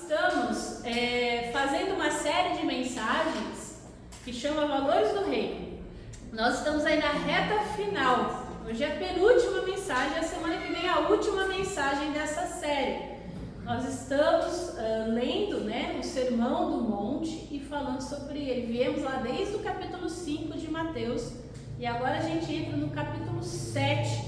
estamos fazendo uma série de mensagens que chama Valores do Reino. Nós estamos aí na reta final. Hoje é a penúltima mensagem, a semana que vem é a última mensagem dessa série. Nós estamos lendo, o Sermão do Monte e falando sobre ele. Viemos lá desde o capítulo 5 de Mateus e agora a gente entra no capítulo 7,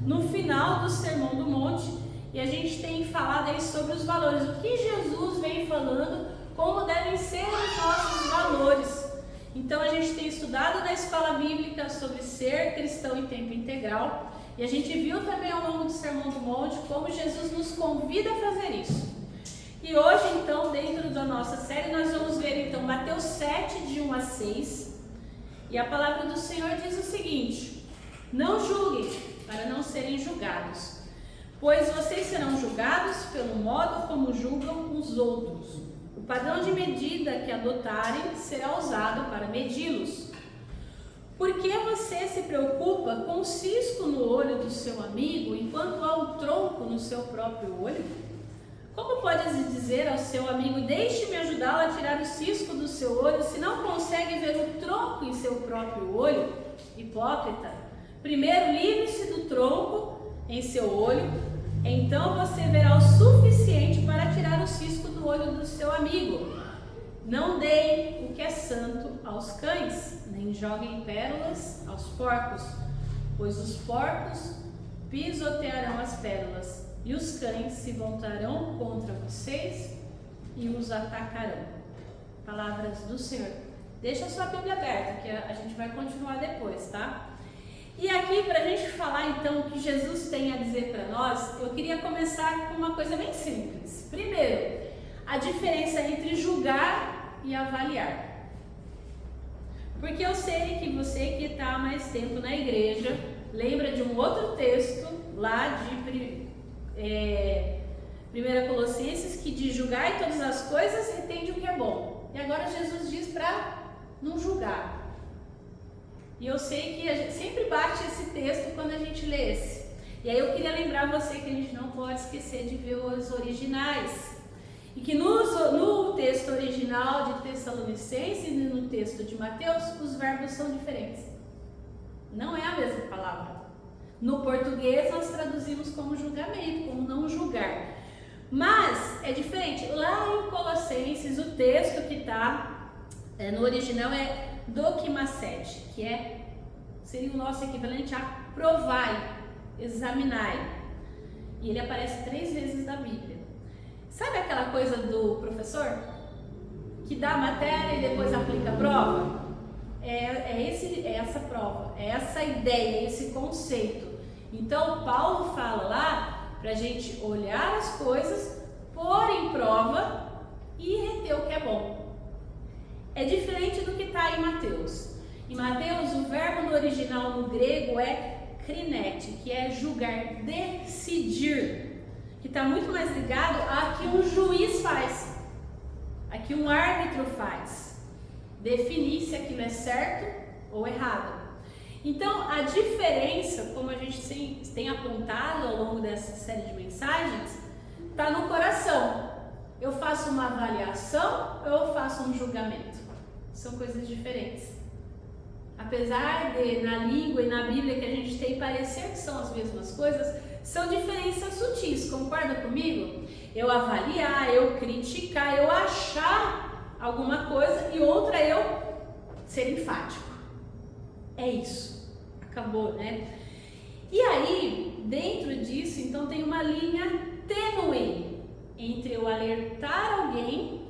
no final do Sermão do Monte. E a gente tem falado aí sobre os valores, o que Jesus vem falando, como devem ser os nossos valores. Então a gente tem estudado na escola bíblica sobre ser cristão em tempo integral. E a gente viu também ao longo do Sermão do Monte como Jesus nos convida a fazer isso. E hoje então, dentro da nossa série, nós vamos ver então Mateus 7, de 1 a 6. E a palavra do Senhor diz o seguinte: não julguem para não serem julgados, pois vocês serão julgados pelo modo como julgam os outros. O padrão de medida que adotarem será usado para medi-los. Por que você se preocupa com o cisco no olho do seu amigo, enquanto há um tronco no seu próprio olho? Como pode dizer ao seu amigo: deixe-me ajudá-lo a tirar o cisco do seu olho, se não consegue ver o tronco em seu próprio olho? Hipócrita! Primeiro livre-se do tronco em seu olho, então você verá o suficiente para tirar o cisco do olho do seu amigo. Não deem o que é santo aos cães, nem joguem pérolas aos porcos, pois os porcos pisotearão as pérolas e os cães se voltarão contra vocês e os atacarão. Palavras do Senhor. Deixa a sua Bíblia aberta, que a gente vai continuar depois, tá? E aqui, para a gente falar então o que Jesus tem a dizer para nós, eu queria começar com uma coisa bem simples. Primeiro, a diferença entre julgar e avaliar. Porque eu sei que você que está há mais tempo na igreja lembra de um outro texto lá de 1 Colossenses, que diz: julgai todas as coisas, retende o que é bom. E agora Jesus diz para não julgar. E eu sei que a gente sempre bate esse texto quando a gente lê esse. E aí eu queria lembrar você que a gente não pode esquecer de ver os originais. E que no texto original de Tessalonicenses e no texto de Mateus, os verbos são diferentes. Não é a mesma palavra. No português nós traduzimos como julgamento, como não julgar. Mas é diferente. Lá em Colossenses, o texto que está no original é dokimasete, que seria o nosso equivalente a provai, examinai. E ele aparece 3 vezes na Bíblia. Sabe aquela coisa do professor que dá a matéria e depois aplica a prova? É essa prova, é essa ideia, esse conceito. Então Paulo fala lá para a gente olhar as coisas, pôr em prova e reter o que é bom. É diferente do que está em Mateus. Em Mateus, o verbo no original no grego é krinete, que é julgar, decidir, que está muito mais ligado a que um juiz faz, a que um árbitro faz, definir se aquilo é certo ou errado. Então, a diferença, como a gente tem apontado ao longo dessa série de mensagens, está no coração. Eu faço uma avaliação ou eu faço um julgamento? São coisas diferentes. Apesar de na língua e na Bíblia que a gente tem parecer que são as mesmas coisas, são diferenças sutis, concorda comigo? Eu avaliar, eu criticar, eu achar alguma coisa e outra eu ser enfático. É isso. Acabou, né? E aí, dentro disso, então tem uma linha tênue entre eu alertar alguém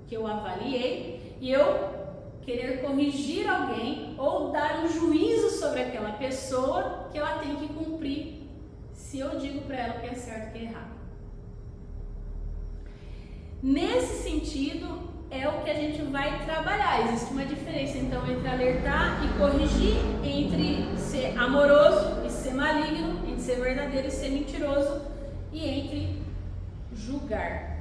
que eu avaliei e eu querer corrigir alguém ou dar um juízo sobre aquela pessoa que ela tem que cumprir se eu digo para ela o que é certo e o que é errado. Nesse sentido é o que a gente vai trabalhar. Existe uma diferença então entre alertar e corrigir, entre ser amoroso e ser maligno, entre ser verdadeiro e ser mentiroso, e entre julgar.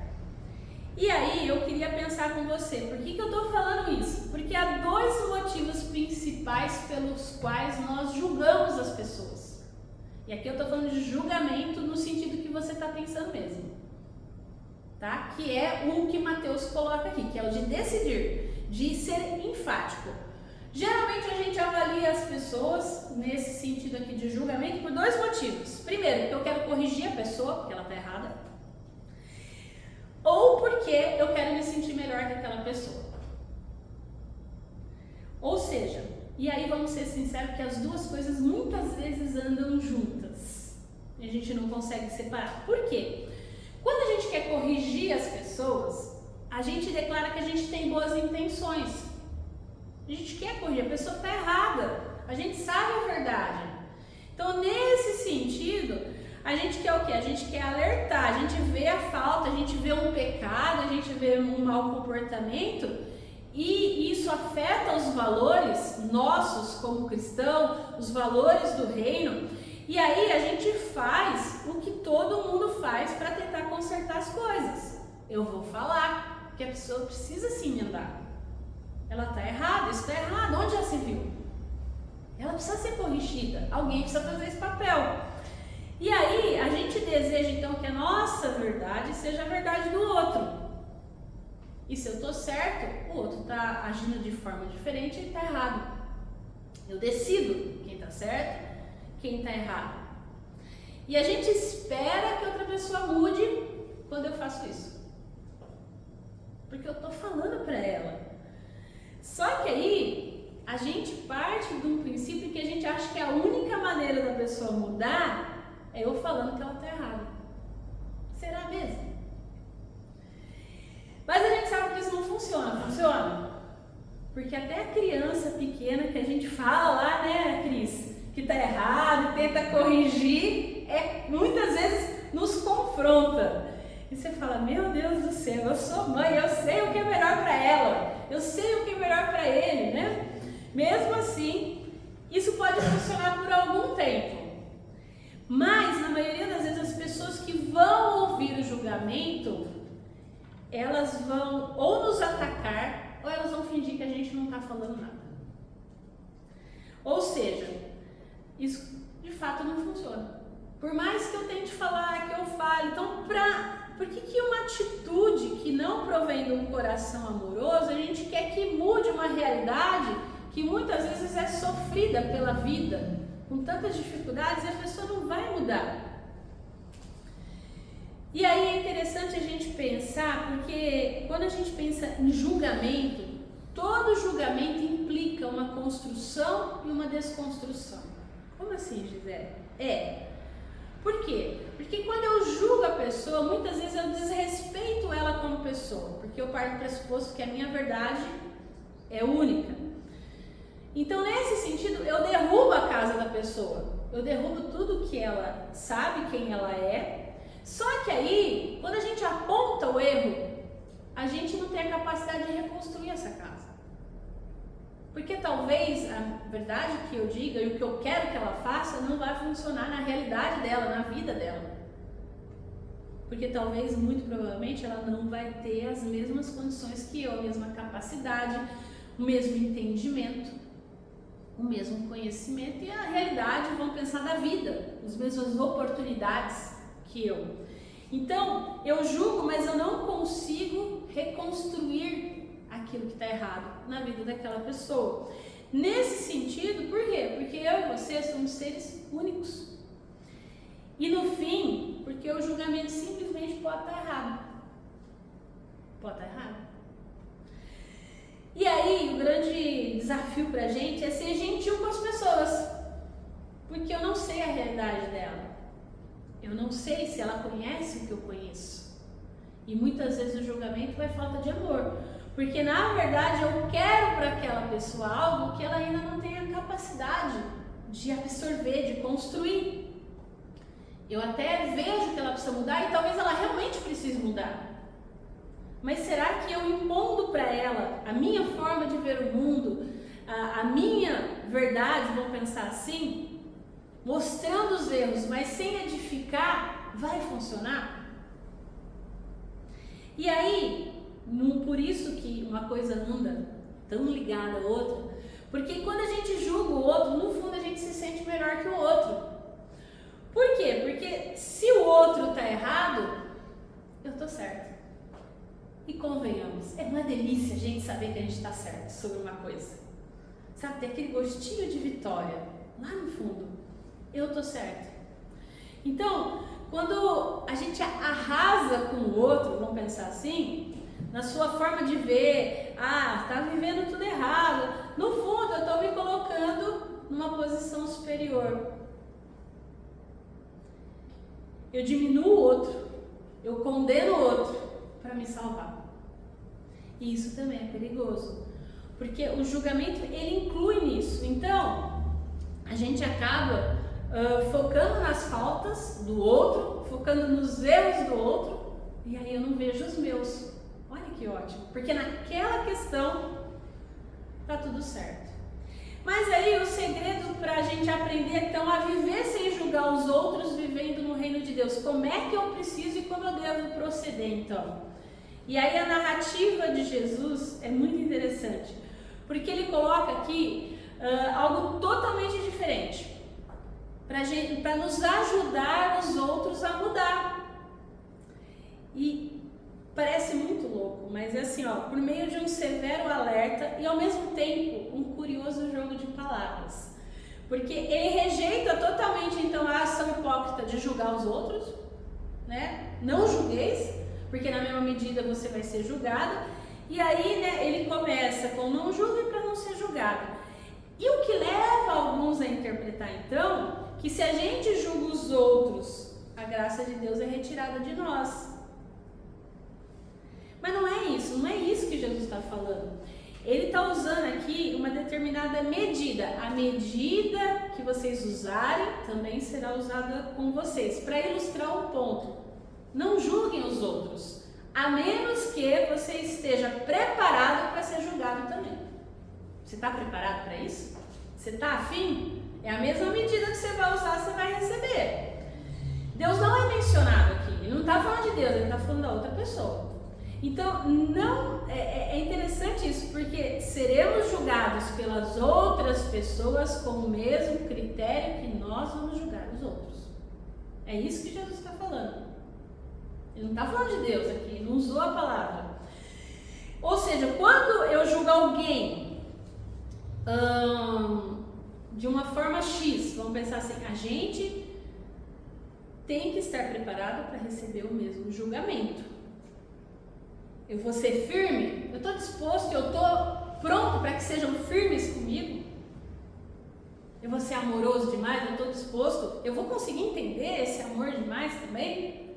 E aí eu queria pensar com você, por que eu estou falando isso? Porque há 2 motivos principais pelos quais nós julgamos as pessoas. E aqui eu estou falando de julgamento no sentido que você está pensando mesmo. tá? Que é o que Mateus coloca aqui, que é o de decidir, de ser enfático. Geralmente a gente avalia as pessoas nesse sentido aqui de julgamento por dois motivos. Primeiro, porque eu quero corrigir a pessoa, porque ela está errada, ou porque eu quero me sentir melhor que aquela pessoa. Ou seja, e aí vamos ser sinceros que as duas coisas muitas vezes andam juntas. E a gente não consegue separar. Por quê? Quando a gente quer corrigir as pessoas, a gente declara que a gente tem boas intenções. A gente quer corrigir, a pessoa está errada, a gente sabe a verdade. Então, nesse sentido, a gente quer o quê? A gente quer alertar, a gente vê a falta, a gente vê um pecado, a gente vê um mau comportamento e isso afeta os valores nossos como cristão, os valores do reino. E aí a gente faz o que todo mundo faz para tentar consertar as coisas. Eu vou falar que a pessoa precisa se emendar. Ela está errada, isso está errado. Onde já se viu? Ela precisa ser corrigida. Alguém precisa fazer esse papel. E aí, a gente deseja então que a nossa verdade seja a verdade do outro. E se eu estou certo, o outro está agindo de forma diferente e está errado. Eu decido quem está certo, quem está errado. E a gente espera que outra pessoa mude quando eu faço isso. Porque eu estou falando para ela. Só que aí, a gente parte de um princípio que a gente acha que a única maneira da pessoa mudar é eu falando que ela está errada. Será mesmo? Mas a gente sabe que isso não funciona. Funciona? Porque até a criança pequena que a gente fala lá, né, Cris, que está errado, tenta corrigir, muitas vezes nos confronta. E você fala, meu Deus do céu, eu sou mãe, eu sei o que é melhor para ela, eu sei o que é melhor para ele, né? Mesmo assim, isso pode funcionar por algum tempo. Mas, na maioria das vezes, as pessoas que vão ouvir o julgamento, elas vão ou nos atacar, ou elas vão fingir que a gente não está falando nada. Ou seja, isso de fato não funciona. Por mais que eu tente falar, que eu fale, então por que uma atitude que não provém de um coração amoroso, a gente quer que mude uma realidade que muitas vezes é sofrida pela vida, com tantas dificuldades, e a pessoa não vai mudar. E aí é interessante a gente pensar, porque quando a gente pensa em julgamento, todo julgamento implica uma construção e uma desconstrução. Como assim, Gisele? Por quê? Porque quando eu julgo a pessoa, muitas vezes eu desrespeito ela como pessoa, porque eu parto do pressuposto que a minha verdade é única. Então, nesse sentido, eu derrubo a casa da pessoa, eu derrubo tudo que ela sabe, quem ela é. Só que aí, quando a gente aponta o erro, a gente não tem a capacidade de reconstruir essa casa. Porque talvez a verdade que eu diga e o que eu quero que ela faça não vai funcionar na realidade dela, na vida dela. Porque talvez, muito provavelmente, ela não vai ter as mesmas condições que eu, a mesma capacidade, o mesmo entendimento, o mesmo conhecimento e a realidade, vão pensar da vida, as mesmas oportunidades que eu. Então, eu julgo, mas eu não consigo reconstruir aquilo que está errado na vida daquela pessoa. Nesse sentido, por quê? Porque eu e você somos seres únicos. E no fim, porque o julgamento simplesmente pode estar errado. Pode estar errado. E aí, o grande desafio para a gente é ser gentil com as pessoas. Porque eu não sei a realidade dela. Eu não sei se ela conhece o que eu conheço. E muitas vezes o julgamento é falta de amor. Porque na verdade eu quero para aquela pessoa algo que ela ainda não tem a capacidade de absorver, de construir. Eu até vejo que ela precisa mudar e talvez ela realmente precise mudar. Mas será que eu impondo para ela a minha forma de ver o mundo, a minha verdade, vamos pensar assim, mostrando os erros, mas sem edificar, vai funcionar? E aí, por isso que uma coisa anda tão ligada à outra, porque quando a gente julga o outro, no fundo a gente se sente melhor que o outro. Por quê? Porque se o outro está errado, eu estou certo. convenhamos, é uma delícia a gente saber que a gente está certo sobre uma coisa. Sabe, tem aquele gostinho de vitória lá no fundo. Eu tô certo. Então, quando a gente arrasa com o outro, vamos pensar assim, na sua forma de ver, tá vivendo tudo errado. No fundo, eu estou me colocando numa posição superior. Eu diminuo o outro, eu condeno o outro para me salvar. E isso também é perigoso, porque o julgamento ele inclui nisso. Então, a gente acaba focando nas faltas do outro, focando nos erros do outro, e aí eu não vejo os meus. Olha que ótimo, porque naquela questão tá tudo certo. Mas aí o segredo para a gente aprender então a viver sem julgar os outros, vivendo no reino de Deus. Como é que eu preciso e como eu devo proceder então? E aí a narrativa de Jesus é muito interessante, porque ele coloca aqui algo totalmente diferente, para nos ajudar os outros a mudar. E parece muito louco, mas é assim, por meio de um severo alerta e ao mesmo tempo um curioso jogo de palavras. Porque ele rejeita totalmente então a ação hipócrita de julgar os outros, né? Não julgueis, porque na mesma medida você vai ser julgado. E aí, né, ele começa com não julgue para não ser julgado. E o que leva alguns a interpretar então, que se a gente julga os outros, a graça de Deus é retirada de nós. Mas não é isso que Jesus está falando. Ele está usando aqui uma determinada medida. A medida que vocês usarem também será usada com vocês, para ilustrar um ponto. Não julguem os outros, a menos que você esteja preparado para ser julgado também. Você está preparado para isso? Você está afim? É a mesma medida que você vai usar, você vai receber. Deus não é mencionado aqui. Ele não está falando de Deus, ele está falando da outra pessoa. Então, é interessante isso, porque seremos julgados pelas outras pessoas com o mesmo critério que nós vamos julgar os outros. É isso que Jesus está falando. Ele não está falando de Deus aqui, ele não usou a palavra. Ou seja, quando eu julgo alguém de uma forma X, vamos pensar assim, a gente tem que estar preparado para receber o mesmo julgamento. Eu vou ser firme? Eu estou disposto, eu estou pronto para que sejam firmes comigo? Eu vou ser amoroso demais? Eu estou disposto? Eu vou conseguir entender esse amor demais também?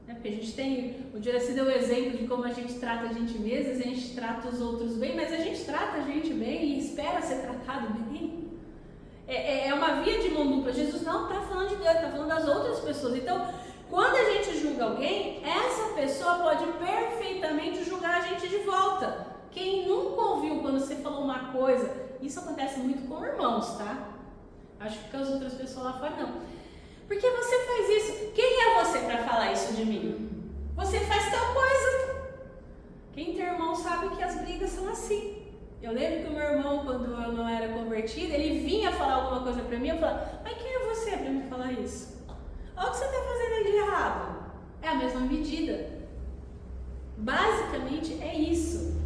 Porque a gente tem, o Juraci deu o exemplo de como a gente trata a gente mesmo, a gente trata os outros bem, mas a gente trata a gente bem e espera ser tratado bem. É uma via de mão dupla. Jesus não está falando de Deus, está falando das outras pessoas. Então, quando a gente julga alguém, essa pessoa pode perfeitamente julgar a gente de volta. Quem nunca ouviu quando você falou uma coisa, isso acontece muito com irmãos, tá? Acho que com as outras pessoas lá fora não. Por que você faz isso? Quem é você para falar isso de mim? Você faz tal coisa. Quem tem irmão sabe que as brigas são assim. Eu lembro que o meu irmão, quando eu não era convertida, ele vinha falar alguma coisa para mim, eu falava, mas quem é você para me falar isso? Olha o que você está fazendo aí de errado. É a mesma medida. Basicamente é isso.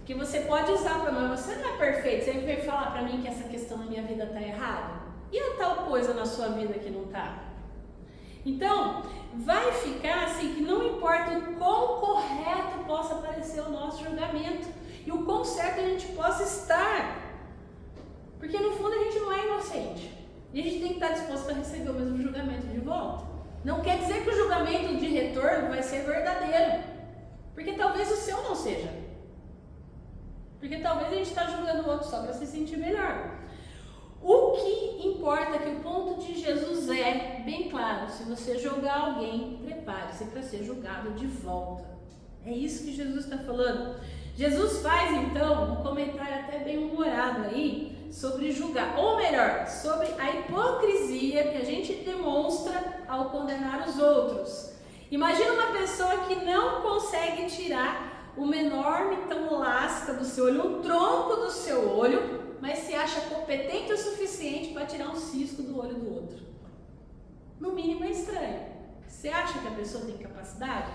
Que você pode usar para mim, você não é perfeito, você veio falar para mim que essa questão na minha vida está errada. E a tal coisa na sua vida que não está? Então, vai ficar assim que não importa o quão correto possa parecer o nosso julgamento e o quão certo a gente possa estar. Porque no fundo a gente não é inocente. E a gente tem que estar disposto a receber o mesmo julgamento de volta. Não quer dizer que o julgamento de retorno vai ser verdadeiro. Porque talvez o seu não seja. Porque talvez a gente está julgando o outro só para se sentir melhor. O que importa é que o ponto de Jesus é bem claro. Se você julgar alguém, prepare-se para ser julgado de volta. É isso que Jesus está falando. Jesus faz então um comentário até bem humorado aí sobre julgar, ou melhor, sobre a hipocrisia que a gente demonstra ao condenar os outros. Imagina uma pessoa que não consegue tirar uma enorme lasca do seu olho, um tronco do seu olho, mas se acha competente o suficiente para tirar um cisco do olho do outro. No mínimo é estranho. Você acha que a pessoa tem capacidade?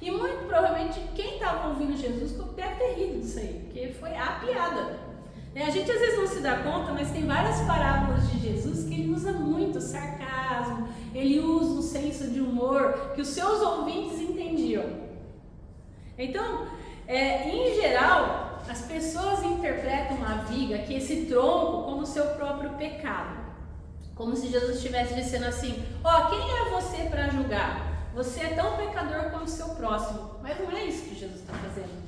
E muito provavelmente quem estava ouvindo Jesus deve ter rido disso aí, porque foi a piada. A gente às vezes não se dá conta, mas tem várias parábolas de Jesus que ele usa muito sarcasmo, ele usa um senso de humor que os seus ouvintes entendiam. Então, em geral, as pessoas interpretam a viga, que esse tronco, como o seu próprio pecado. Como se Jesus estivesse dizendo assim, quem é você para julgar? Você é tão pecador como o seu próximo. Mas não é isso que Jesus está fazendo.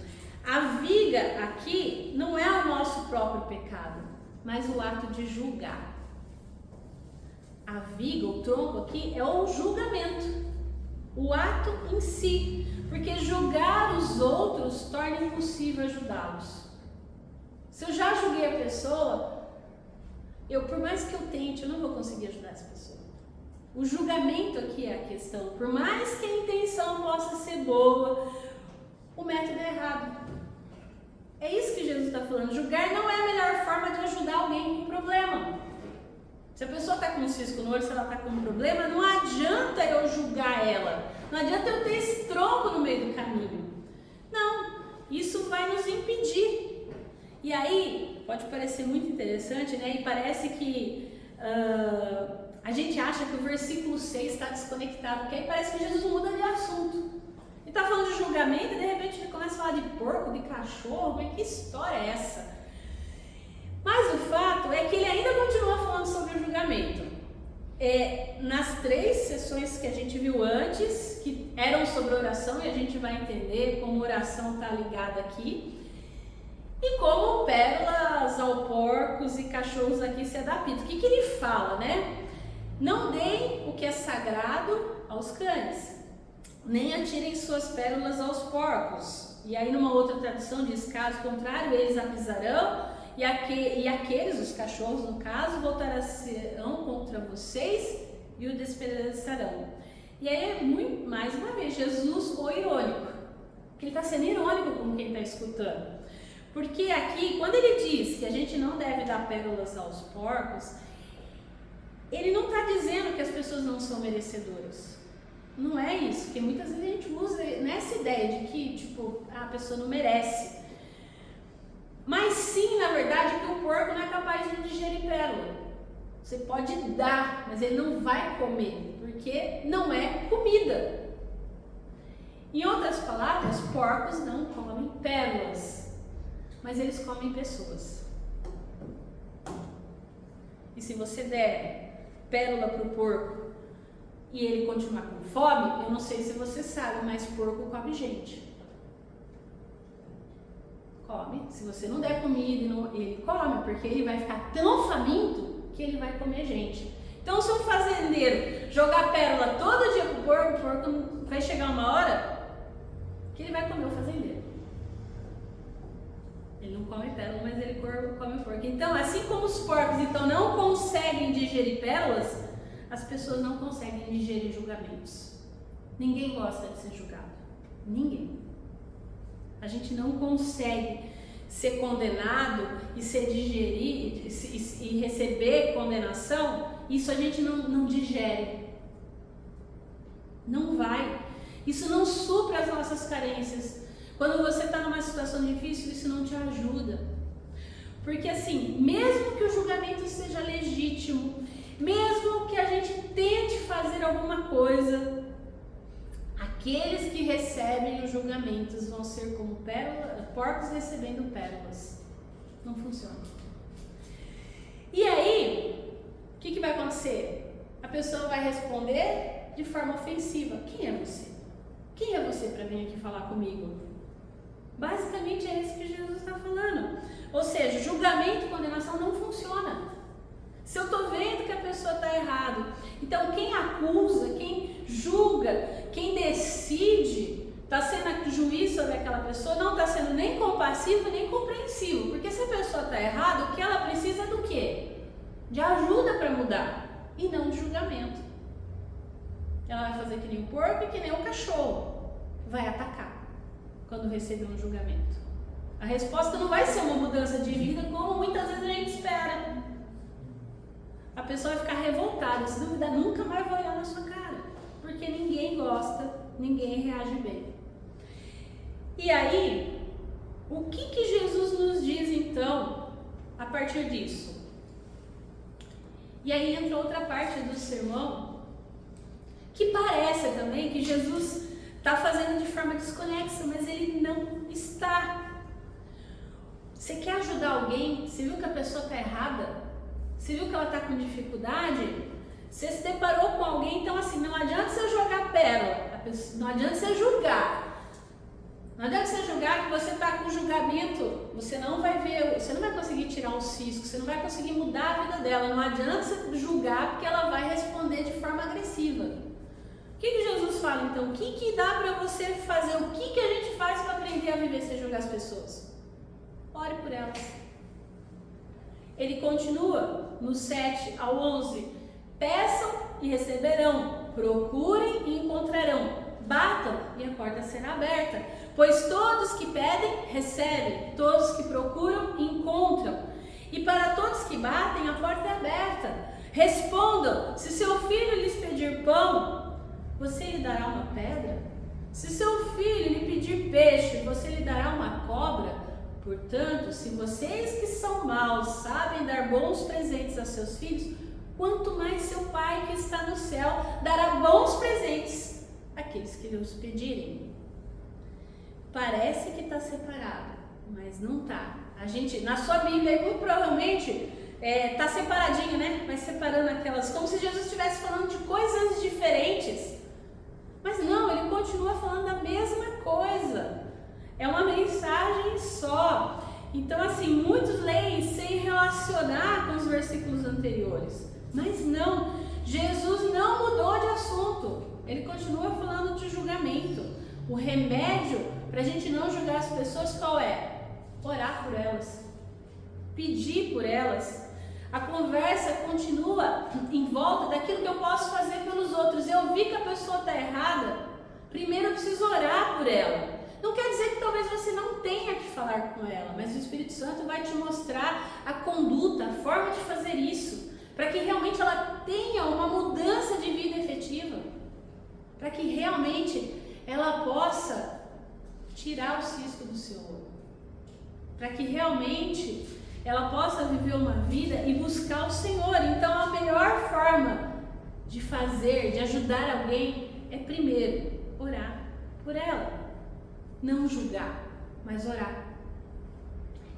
A viga aqui não é o nosso próprio pecado, mas o ato de julgar. A viga, o tronco aqui, é o julgamento. O ato em si. Porque julgar os outros torna impossível ajudá-los. Se eu já julguei a pessoa, por mais que eu tente, eu não vou conseguir ajudar essa pessoa. O julgamento aqui é a questão. Por mais que a intenção possa ser boa, o método é errado. É isso que Jesus está falando. Julgar não é a melhor forma de ajudar alguém com um problema. Se a pessoa está com um cisco no olho, se ela está com um problema, não adianta eu julgar ela. Não adianta eu ter esse tronco no meio do caminho. Não, isso vai nos impedir. E aí, pode parecer muito interessante, né? E parece que a gente acha que o versículo 6 está desconectado, porque aí parece que Jesus muda de assunto. Ele está falando de julgamento e de repente ele começa a falar de porco, de cachorro. Mas que história é essa? Mas o fato é que ele ainda continua falando sobre o julgamento. Nas 3 sessões que a gente viu antes, que eram sobre oração, e a gente vai entender como oração está ligada aqui, e como pérolas ao porcos e cachorros aqui se adaptam. O que ele fala, né? Não deem o que é sagrado aos cães, nem atirem suas pérolas aos porcos. E aí numa outra tradução diz, caso contrário, eles a pisarão, e aqueles, os cachorros no caso, voltarão contra vocês e o despedaçarão. E aí, mais uma vez, Jesus o irônico, porque ele está sendo irônico com quem está escutando. Porque aqui, quando ele diz que a gente não deve dar pérolas aos porcos, ele não está dizendo que as pessoas não são merecedoras. Não é isso, porque muitas vezes a gente usa nessa ideia de que, a pessoa não merece. Mas sim, na verdade, que o porco não é capaz de digerir pérola. Você pode dar, mas ele não vai comer, porque não é comida. Em outras palavras, porcos não comem pérolas, mas eles comem pessoas. E se você der pérola para o porco e ele continuar com fome, eu não sei se você sabe, mas porco come gente. Come. Se você não der comida, ele come, porque ele vai ficar tão faminto que ele vai comer gente. Então, se um fazendeiro jogar pérola todo dia pro porco, o porco vai chegar uma hora que ele vai comer o fazendeiro. Ele não come pérola, mas ele come o porco. Então, assim como os porcos não conseguem digerir pérolas, as pessoas não conseguem digerir julgamentos. Ninguém gosta de ser julgado. Ninguém. A gente não consegue ser condenado e ser digerir e receber condenação. Isso a gente não digere. Não vai. Isso não supra as nossas carências. Quando você está numa situação difícil, isso não te ajuda. Porque assim, mesmo que o julgamento seja legítimo, mesmo que a gente tente fazer alguma coisa, aqueles que recebem os julgamentos vão ser como porcos recebendo pérolas. Não funciona. E aí, o que vai acontecer? A pessoa vai responder de forma ofensiva. Quem é você? Quem é você para vir aqui falar comigo? Basicamente é isso que Jesus está falando. Ou seja, julgamento e condenação não funciona. Se eu estou vendo que a pessoa está errada, então quem acusa, quem julga, quem decide, está sendo juiz sobre aquela pessoa, não está sendo nem compassivo nem compreensivo. Porque se a pessoa está errada, o que ela precisa é do quê? De ajuda para mudar e não de julgamento. Ela vai fazer que nem o porco e que nem o cachorro. Vai atacar quando receber um julgamento. A resposta não vai ser uma mudança de vida como muitas vezes a gente espera. A pessoa vai ficar revoltada, se duvidar nunca mais vai olhar na sua cara. Porque ninguém gosta, ninguém reage bem. E aí, o que Jesus nos diz então a partir disso? E aí entra outra parte do sermão, que parece também que Jesus está fazendo de forma desconexa, mas ele não está. Você quer ajudar alguém? Você viu que a pessoa está errada? Você viu que ela está com dificuldade? Você se deparou com alguém, então assim, não adianta você jogar pérola, não adianta você julgar. Não adianta você julgar que você está com julgamento, você não vai ver, você não vai conseguir tirar um cisco, você não vai conseguir mudar a vida dela. Não adianta você julgar porque ela vai responder de forma agressiva. O que Jesus fala então? O que dá para você fazer? O que a gente faz para aprender a viver sem julgar as pessoas? Ore por elas. Ele continua no 7 ao 11. Peçam e receberão, procurem e encontrarão, batam e a porta será aberta. Pois todos que pedem, recebem, todos que procuram, encontram. E para todos que batem, a porta é aberta. Respondam, se seu filho lhes pedir pão, você lhe dará uma pedra? Se seu filho lhe pedir peixe, você lhe dará uma cobra? Portanto, se vocês que são maus sabem dar bons presentes a seus filhos, quanto mais seu Pai que está no céu dará bons presentes àqueles que lhe os pedirem. Parece que está separado, mas não está. A gente, na sua Bíblia, muito provavelmente está separadinho, né? Vai separando aquelas, como se Jesus estivesse falando de coisas diferentes. Mas não, ele continua falando a mesma coisa. É uma mensagem só. Então, assim, muitos leem sem relacionar com os versículos anteriores. Mas não, Jesus não mudou de assunto. Ele continua falando de julgamento. O remédio para a gente não julgar as pessoas qual é? Orar por elas, pedir por elas. A conversa continua em volta daquilo que eu posso fazer pelos outros. Eu vi que a pessoa está errada, primeiro eu preciso orar por ela. Não quer dizer que talvez você não tenha que falar com ela, mas o Espírito Santo vai te mostrar a conduta, a forma de fazer isso, para que realmente ela tenha uma mudança de vida efetiva, para que realmente ela possa tirar o cisco do seu olho, para que realmente ela possa viver uma vida e buscar o Senhor. Então a melhor forma de fazer, de ajudar alguém é primeiro orar por ela, não julgar, mas orar.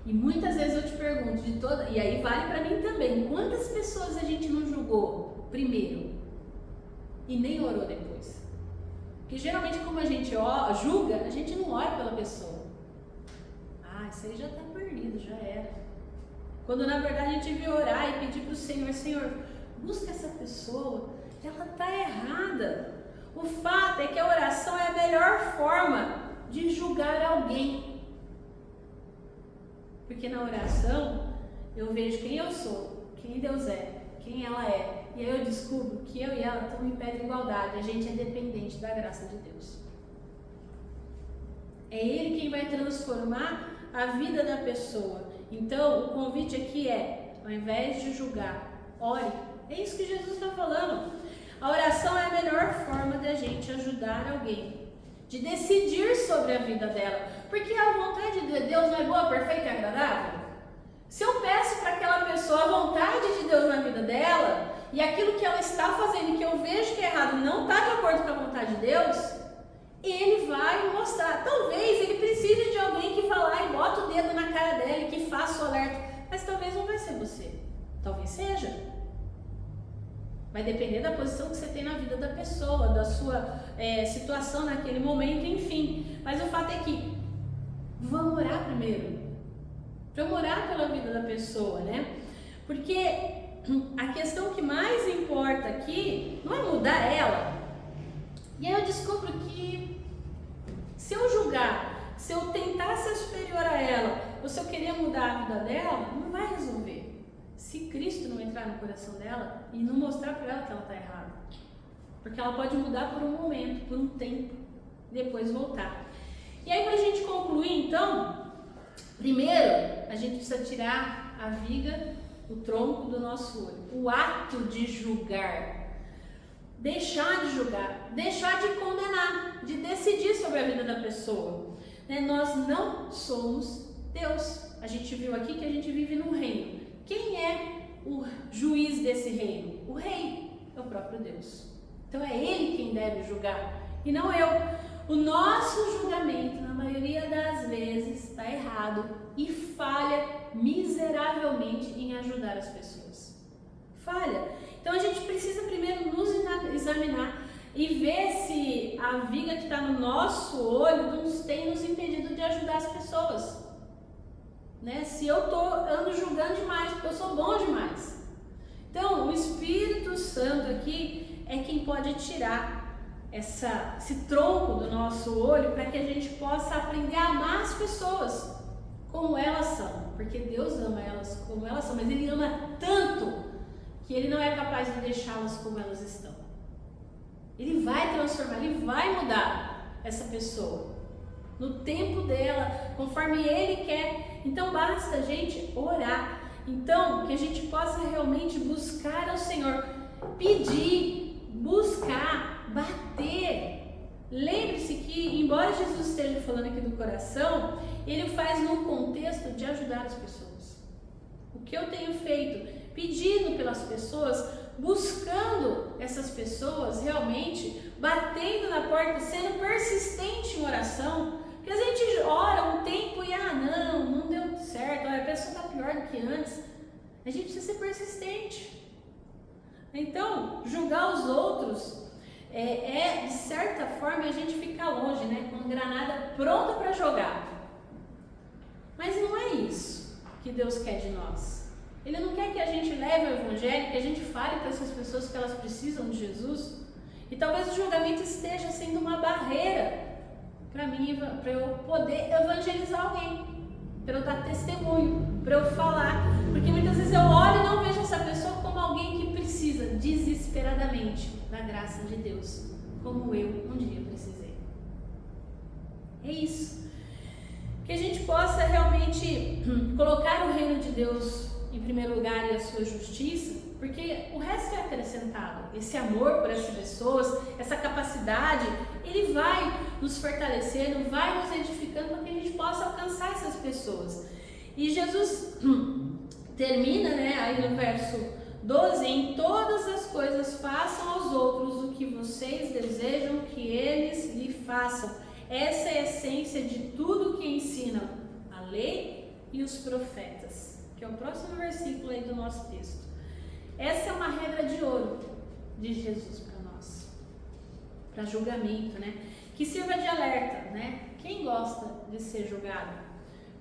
E muitas vezes eu te pergunto, e aí vale para mim também, quantas pessoas a gente não julgou primeiro e nem orou depois? Porque geralmente como a gente julga, a gente não ora pela pessoa. Ah, isso aí já está perdido, já era. Quando na verdade a gente devia orar e pedir para o Senhor, Senhor, busca essa pessoa, ela está errada. O fato é que a oração é a melhor forma de julgar alguém. Porque na oração eu vejo quem eu sou, quem Deus é, quem ela é. E aí eu descubro que eu e ela estamos em pé de igualdade. A gente é dependente da graça de Deus. É Ele quem vai transformar a vida da pessoa. Então o convite aqui é, ao invés de julgar, ore. É isso que Jesus está falando. A oração é a melhor forma da gente ajudar alguém, de decidir sobre a vida dela. Porque a vontade de Deus não é boa, perfeita e agradável? Se eu peço para aquela pessoa a vontade de Deus na vida dela, e aquilo que ela está fazendo, que eu vejo que é errado, não está de acordo com a vontade de Deus, ele vai mostrar. Talvez ele precise de alguém que vá lá e bota o dedo na cara dela e que faça o alerta. Mas talvez não vai ser você. Talvez seja. Vai depender da posição que você tem na vida da pessoa, da sua situação naquele momento, enfim. Mas o fato é que vamos orar primeiro. Vamos orar pela vida da pessoa, né? Porque a questão que mais importa aqui não é mudar ela. E aí eu descubro que se eu julgar, se eu tentar ser superior a ela, ou se eu querer mudar a vida dela, não vai resolver. Se Cristo não entrar no coração dela e não mostrar para ela que ela está errada. Porque ela pode mudar por um momento, por um tempo, depois voltar. E aí, para a gente concluir, então, primeiro a gente precisa tirar a viga, o tronco do nosso olho. O ato de julgar. Deixar de julgar, deixar de condenar, de decidir sobre a vida da pessoa. né? Nós não somos Deus. A gente viu aqui que a gente vive num reino. Quem é o juiz desse reino? O rei, é o próprio Deus. Então é ele quem deve julgar e não eu. O nosso julgamento, na maioria das vezes, está errado e falha miseravelmente em ajudar as pessoas. Falha. Então a gente precisa primeiro nos examinar e ver se a viga que está no nosso olho nos tem nos impedido de ajudar as pessoas. Né? Se eu ando julgando demais, porque eu sou bom demais. Então o Espírito Santo aqui é quem pode tirar esse tronco do nosso olho para que a gente possa aprender a amar as pessoas como elas são, porque Deus ama elas como elas são, mas Ele ama tanto que Ele não é capaz de deixá-las como elas estão. Ele vai transformar, Ele vai mudar essa pessoa no tempo dela, conforme Ele quer. Então basta a gente orar, então que a gente possa realmente buscar ao Senhor, pedir, buscar, bater. Lembre-se que, embora Jesus esteja falando aqui do coração, Ele faz num contexto de ajudar as pessoas. O que eu tenho feito? Pedindo pelas pessoas, buscando essas pessoas realmente, batendo na porta, sendo persistente em oração, porque a gente ora um tempo e não deu certo, a pessoa está pior do que antes. A gente precisa ser persistente. Então, julgar os outros de certa forma, a gente fica longe, né? Com a granada pronta para jogar. Mas não é isso que Deus quer de nós. Ele não quer que a gente leve o Evangelho, que a gente fale para essas pessoas que elas precisam de Jesus. E talvez o julgamento esteja sendo uma barreira para mim, para eu poder evangelizar alguém, para eu dar testemunho, para eu falar. Porque muitas vezes eu olho e não vejo essa pessoa como alguém que precisa desesperadamente da graça de Deus, como eu um dia precisei. É isso. Que a gente possa realmente colocar o reino de Deus em primeiro lugar e a sua justiça, porque o resto é acrescentado. Esse amor por essas pessoas, essa capacidade, ele vai nos fortalecendo, vai nos edificando para que a gente possa alcançar essas pessoas. E Jesus termina, né, aí no verso 12, em todas as coisas façam aos outros o que vocês desejam que eles lhe façam. Essa é a essência de tudo que ensinam a lei e os profetas, que é o próximo versículo aí do nosso texto. Essa é uma regra de ouro de Jesus para nós, para julgamento, né? Que sirva de alerta, né? Quem gosta de ser julgado?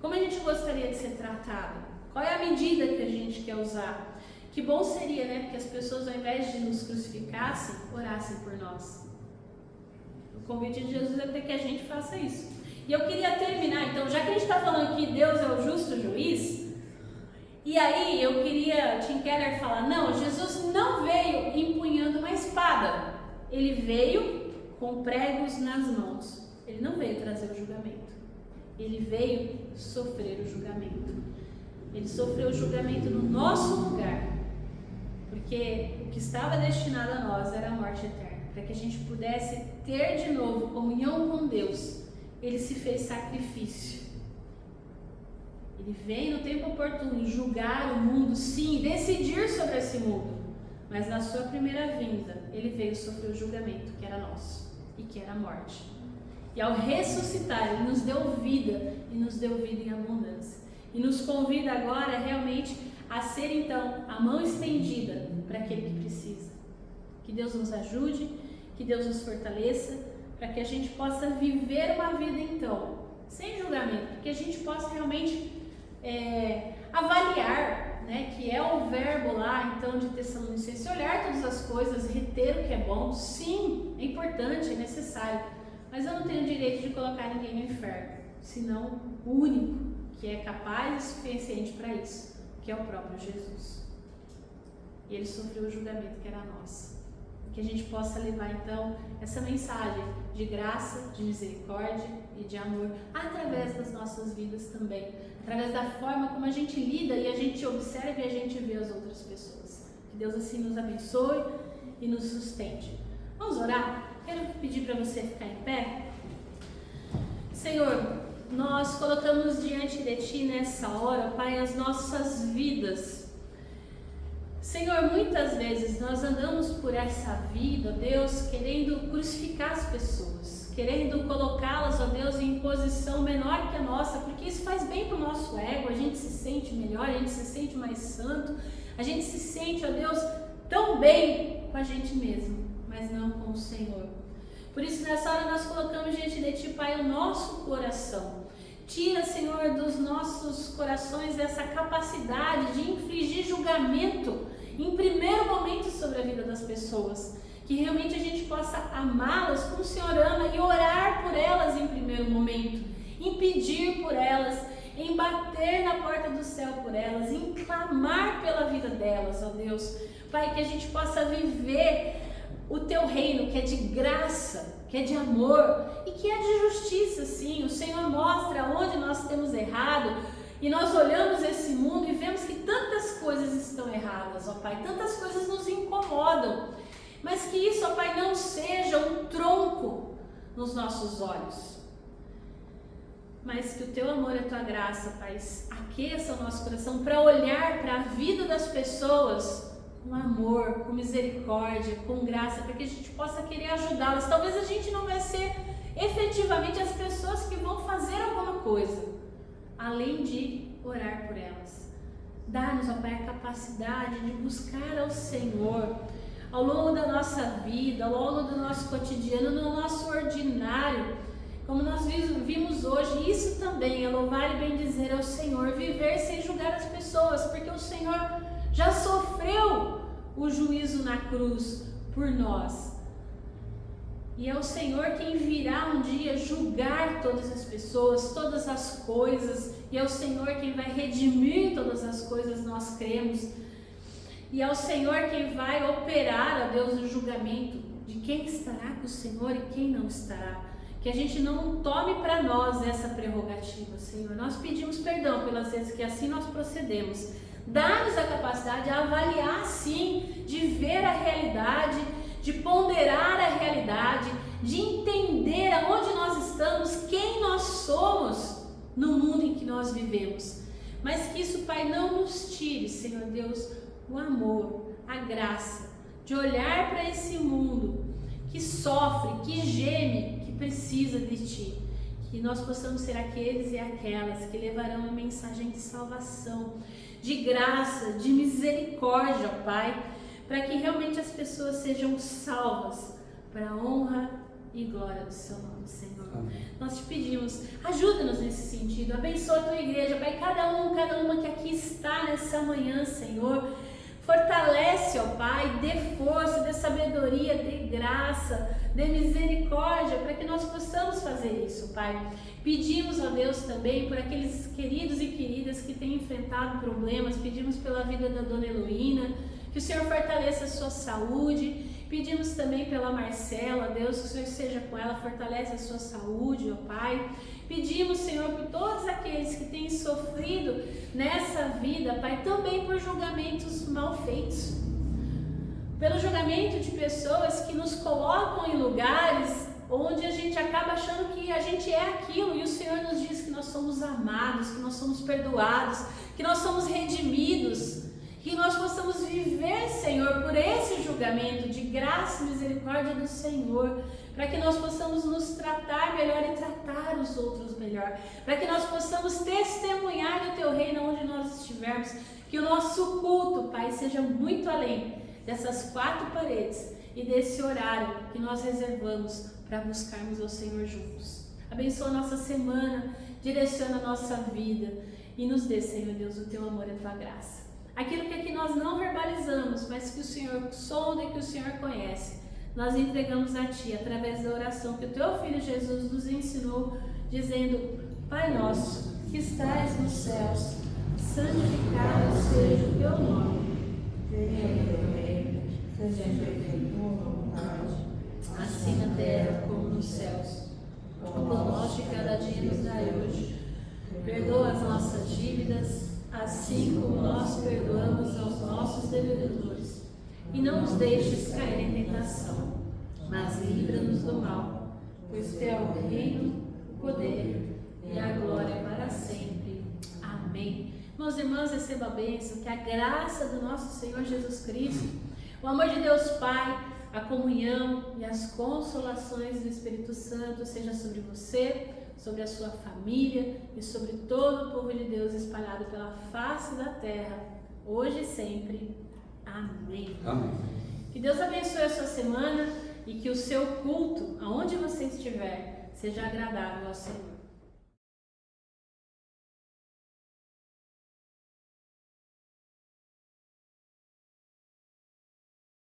Como a gente gostaria de ser tratado? Qual é a medida que a gente quer usar? Que bom seria, né? Que as pessoas, ao invés de nos crucificassem, orassem por nós. O convite de Jesus é para que a gente faça isso. E eu queria terminar, então, já que a gente está falando que Deus é o justo juiz, e aí eu queria, Tim Keller, falar, não, Jesus não veio empunhando uma espada, Ele veio com pregos nas mãos. Ele não veio trazer o julgamento, Ele veio sofrer o julgamento. Ele sofreu o julgamento no nosso lugar, porque o que estava destinado a nós era a morte eterna. Para que a gente pudesse ter de novo comunhão com Deus, Ele se fez sacrifício. Ele veio no tempo oportuno julgar o mundo, sim, decidir sobre esse mundo. Mas na sua primeira vinda, Ele veio sofrer o julgamento que era nosso e que era a morte. E ao ressuscitar, Ele nos deu vida e nos deu vida em abundância. E nos convida agora realmente a ser então a mão estendida para aquele que precisa. Que Deus nos ajude, que Deus nos fortaleça, para que a gente possa viver uma vida então, sem julgamento, que a gente possa realmente avaliar, né, que é o verbo lá então de Tessalonicenses, olhar todas as coisas, reter o que é bom. Sim, é importante, é necessário, mas eu não tenho direito de colocar ninguém no inferno, senão o único que é capaz e suficiente para isso, que é o próprio Jesus. E Ele sofreu o julgamento que era nosso. Que a gente possa levar então essa mensagem de graça, de misericórdia e de amor através das nossas vidas também, através da forma como a gente lida e a gente observa e a gente vê as outras pessoas. Que Deus assim nos abençoe e nos sustente. Vamos orar? Quero pedir para você ficar em pé. Senhor, nós colocamos diante de Ti nessa hora, Pai, as nossas vidas. Senhor, muitas vezes nós andamos por essa vida, Deus, querendo crucificar as pessoas, querendo colocá-las, ó Deus, em posição menor que a nossa, porque isso faz bem para o nosso ego, a gente se sente melhor, a gente se sente mais santo, a gente se sente, ó Deus, tão bem com a gente mesmo, mas não com o Senhor. Por isso, nessa hora nós colocamos diante de Ti, Pai, o nosso coração. Tira, Senhor, dos nossos corações essa capacidade de infligir julgamento em primeiro momento sobre a vida das pessoas. Que realmente a gente possa amá-las como o Senhor ama e orar por elas em primeiro momento. Em pedir por elas, em bater na porta do céu por elas, em clamar pela vida delas, ó Deus. Pai, que a gente possa viver o Teu reino, que é de graça, que é de amor e que é de justiça, sim. O Senhor mostra onde nós temos errado e nós olhamos esse mundo e vemos que tantas coisas estão erradas, ó Pai, tantas coisas nos incomodam, mas que isso, ó Pai, não seja um tronco nos nossos olhos, mas que o Teu amor e a Tua graça, Pai, aqueça o nosso coração para olhar para a vida das pessoas com amor, com misericórdia, com graça, para que a gente possa querer ajudá-las. Talvez a gente não vai ser efetivamente as pessoas que vão fazer alguma coisa, além de orar por elas. Dá-nos, ó Pai, a capacidade de buscar ao Senhor ao longo da nossa vida, ao longo do nosso cotidiano, no nosso ordinário, como nós vimos hoje. Isso também é louvar e bendizer ao Senhor, viver sem julgar as pessoas, porque o Senhor já sofreu o juízo na cruz por nós. E é o Senhor quem virá um dia julgar todas as pessoas, todas as coisas. E é o Senhor quem vai redimir todas as coisas, nós cremos. E é o Senhor quem vai operar, ó Deus, o julgamento de quem estará com o Senhor e quem não estará. Que a gente não tome para nós essa prerrogativa, Senhor. Nós pedimos perdão pelas vezes que assim nós procedemos. Dá-nos a capacidade de avaliar, sim, de ver a realidade, de ponderar a realidade, de entender aonde nós estamos, quem nós somos no mundo em que nós vivemos. Mas que isso, Pai, não nos tire, Senhor Deus, o amor, a graça, de olhar para esse mundo que sofre, que geme, que precisa de Ti. Que nós possamos ser aqueles e aquelas que levarão a mensagem de salvação, de graça, de misericórdia, Pai, para que realmente as pessoas sejam salvas para a honra e glória do Seu nome, Senhor. Amém. Nós te pedimos, ajuda-nos nesse sentido, abençoa a Tua igreja, Pai, cada uma que aqui está nessa manhã, Senhor. Fortalece, ó Pai, dê força, dê sabedoria, dê graça, dê misericórdia, para que nós possamos fazer isso, Pai. Pedimos, ó Deus, também por aqueles queridos e queridas que têm enfrentado problemas, pedimos pela vida da Dona Heloína, que o Senhor fortaleça a sua saúde. Pedimos também pela Marcela, Deus, que o Senhor seja com ela, fortalece a sua saúde, ó Pai. Pedimos, Senhor, por todos aqueles que têm sofrido nessa vida, Pai, também por julgamentos mal feitos. Pelo julgamento de pessoas que nos colocam em lugares onde a gente acaba achando que a gente é aquilo, e o Senhor nos diz que nós somos amados, que nós somos perdoados, que nós somos redimidos. Que nós possamos viver, Senhor, por esse julgamento de graça e misericórdia do Senhor, para que nós possamos nos tratar melhor e tratar os outros melhor, para que nós possamos testemunhar do Teu reino onde nós estivermos, que o nosso culto, Pai, seja muito além dessas 4 paredes e desse horário que nós reservamos para buscarmos ao Senhor juntos. Abençoa a nossa semana, direciona a nossa vida e nos dê, Senhor Deus, o Teu amor e a Tua graça. Aquilo que aqui nós não verbalizamos, mas que o Senhor sonda e que o Senhor conhece, nós entregamos a Ti através da oração que o Teu Filho Jesus nos ensinou, dizendo: Pai nosso, que estais nos céus, santificado seja o Teu nome. Venha o Teu reino, seja feita a Tua vontade, assim na terra como nos céus. O pão nosso de cada dia nos dai hoje. Perdoa as nossas dívidas, assim como nós perdoamos aos nossos devedores. E não nos deixes cair em tentação, mas livra-nos do mal, pois Teu é o reino, o poder e a glória Amém. Irmãos e irmãs, receba a bênção, que a graça do nosso Senhor Jesus Cristo, o amor de Deus Pai, a comunhão e as consolações do Espírito Santo seja sobre você, sobre a sua família e sobre todo o povo de Deus espalhado pela face da terra, hoje e sempre. Amém. Amém. Que Deus abençoe a sua semana e que o seu culto, aonde você estiver, seja agradável ao Senhor.